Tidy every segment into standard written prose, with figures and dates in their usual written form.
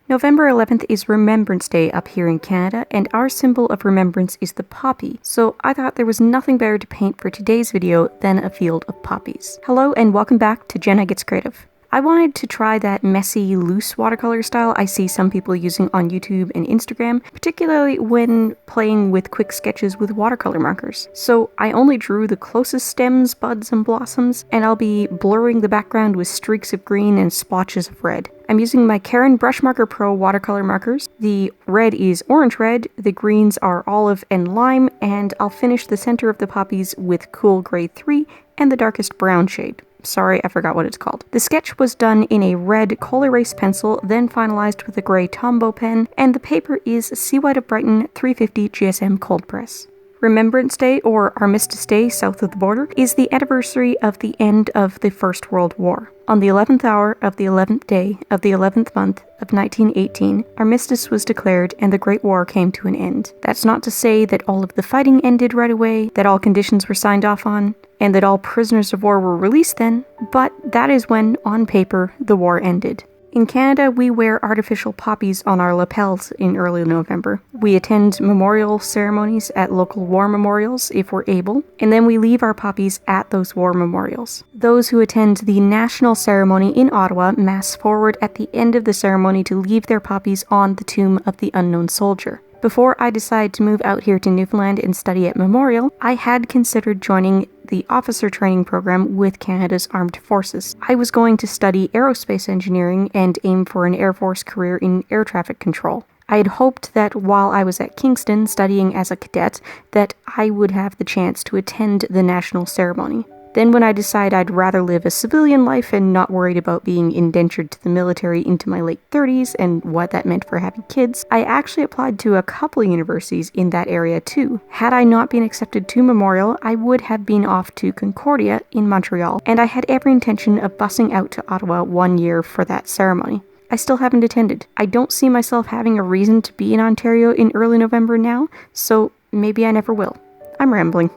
November 11th is Remembrance Day up here in Canada, and our symbol of remembrance is the poppy, so I thought there was nothing better to paint for today's video than a field of poppies. Hello and welcome back to Jenna Gets Creative. I wanted to try that messy, loose watercolor style I see some people using on YouTube and Instagram, particularly when playing with quick sketches with watercolor markers. So I only drew the closest stems, buds, and blossoms, and I'll be blurring the background with streaks of green and splotches of red. I'm using my Caron Brush Marker Pro watercolor markers. The red is orange red, the greens are olive and lime, and I'll finish the center of the poppies with Cool Grade 3 and the darkest brown shade. Sorry, I forgot what it's called. The sketch was done in a red Kohl Erase pencil, then finalized with a grey Tombow pen, and the paper is Sea White of Brighton 350 GSM cold press. Remembrance Day, or Armistice Day south of the border, is the anniversary of the end of the First World War. On the 11th hour of the 11th day of the 11th month of 1918, armistice was declared and the Great War came to an end. That's not to say that all of the fighting ended right away, that all conditions were signed off on, and that all prisoners of war were released then, but that is when, on paper, the war ended. In Canada, we wear artificial poppies on our lapels in early November. We attend memorial ceremonies at local war memorials if we're able, and then we leave our poppies at those war memorials. Those who attend the national ceremony in Ottawa mass forward at the end of the ceremony to leave their poppies on the tomb of the unknown soldier. Before I decided to move out here to Newfoundland and study at Memorial, I had considered joining the officer training program with Canada's Armed Forces. I was going to study aerospace engineering and aim for an Air Force career in air traffic control. I had hoped that while I was at Kingston studying as a cadet, that I would have the chance to attend the national ceremony. Then when I decided I'd rather live a civilian life and not worried about being indentured to the military into my late 30s and what that meant for having kids, I actually applied to a couple of universities in that area too. Had I not been accepted to Memorial, I would have been off to Concordia in Montreal, and I had every intention of busing out to Ottawa 1 year for that ceremony. I still haven't attended. I don't see myself having a reason to be in Ontario in early November now, so maybe I never will. I'm rambling.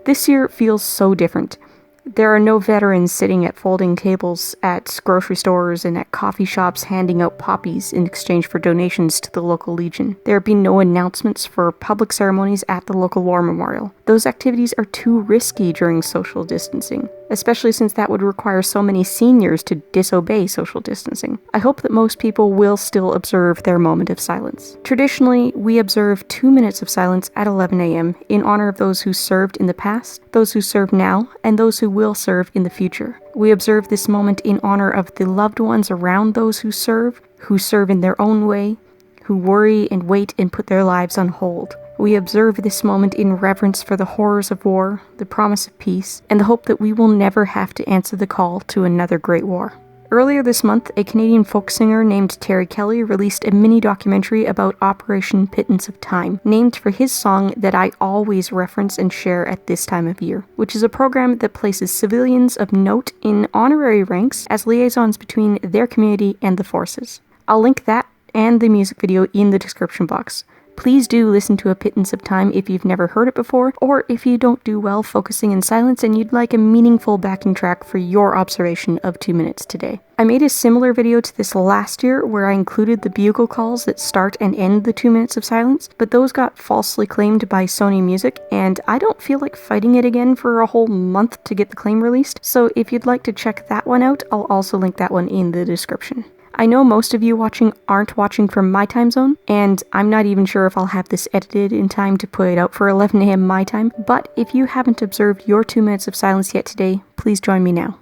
This year feels so different. There are no veterans sitting at folding tables at grocery stores and at coffee shops handing out poppies in exchange for donations to the local Legion. There have been no announcements for public ceremonies at the local war memorial. Those activities are too risky during social distancing, especially since that would require so many seniors to disobey social distancing. I hope that most people will still observe their moment of silence. Traditionally, we observe 2 minutes of silence at 11 a.m. in honor of those who served in the past, those who serve now, and those who will serve in the future. We observe this moment in honor of the loved ones around those who serve in their own way, who worry and wait and put their lives on hold. We observe this moment in reverence for the horrors of war, the promise of peace, and the hope that we will never have to answer the call to another great war. Earlier this month, a Canadian folk singer named Terry Kelly released a mini documentary about Operation Pittance of Time, named for his song that I always reference and share at this time of year, which is a program that places civilians of note in honorary ranks as liaisons between their community and the forces. I'll link that and the music video in the description box. Please do listen to A Pittance of Time if you've never heard it before, or if you don't do well focusing in silence and you'd like a meaningful backing track for your observation of 2 minutes today. I made a similar video to this last year where I included the bugle calls that start and end the 2 minutes of silence, but those got falsely claimed by Sony Music, and I don't feel like fighting it again for a whole month to get the claim released, so if you'd like to check that one out, I'll also link that one in the description. I know most of you watching aren't watching from my time zone, and I'm not even sure if I'll have this edited in time to put it out for 11 a.m. my time, but if you haven't observed your 2 minutes of silence yet today, please join me now.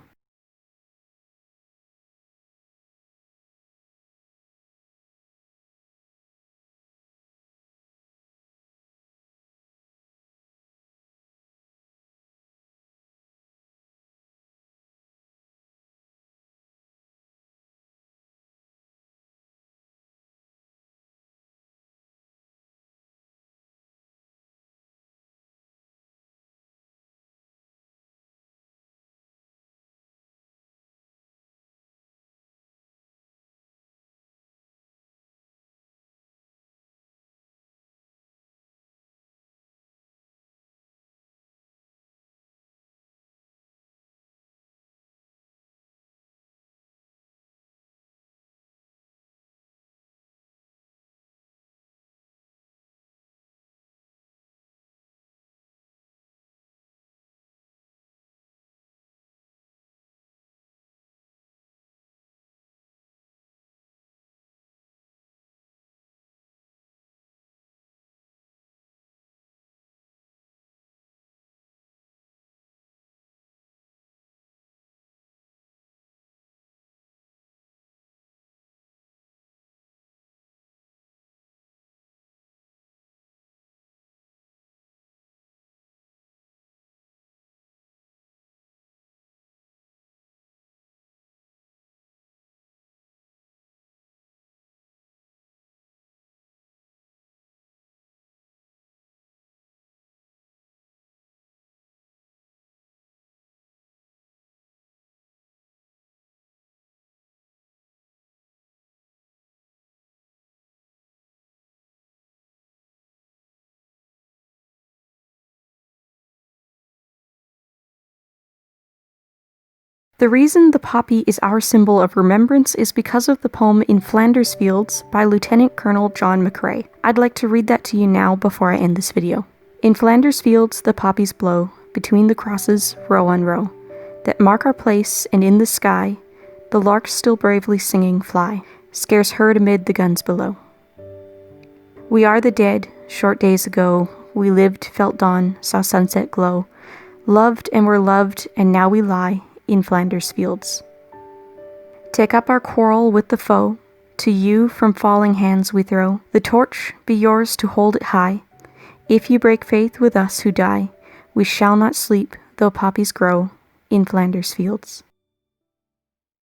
The reason the poppy is our symbol of remembrance is because of the poem In Flanders Fields by Lieutenant Colonel John McCrae. I'd like to read that to you now before I end this video. In Flanders fields the poppies blow, between the crosses, row on row, that mark our place, and in the sky, the larks still bravely singing fly, scarce heard amid the guns below. We are the dead, short days ago, we lived, felt dawn, saw sunset glow, loved and were loved, and now we lie in Flanders fields. Take up our quarrel with the foe, to you from falling hands we throw, the torch be yours to hold it high. If you break faith with us who die, we shall not sleep though poppies grow in Flanders fields.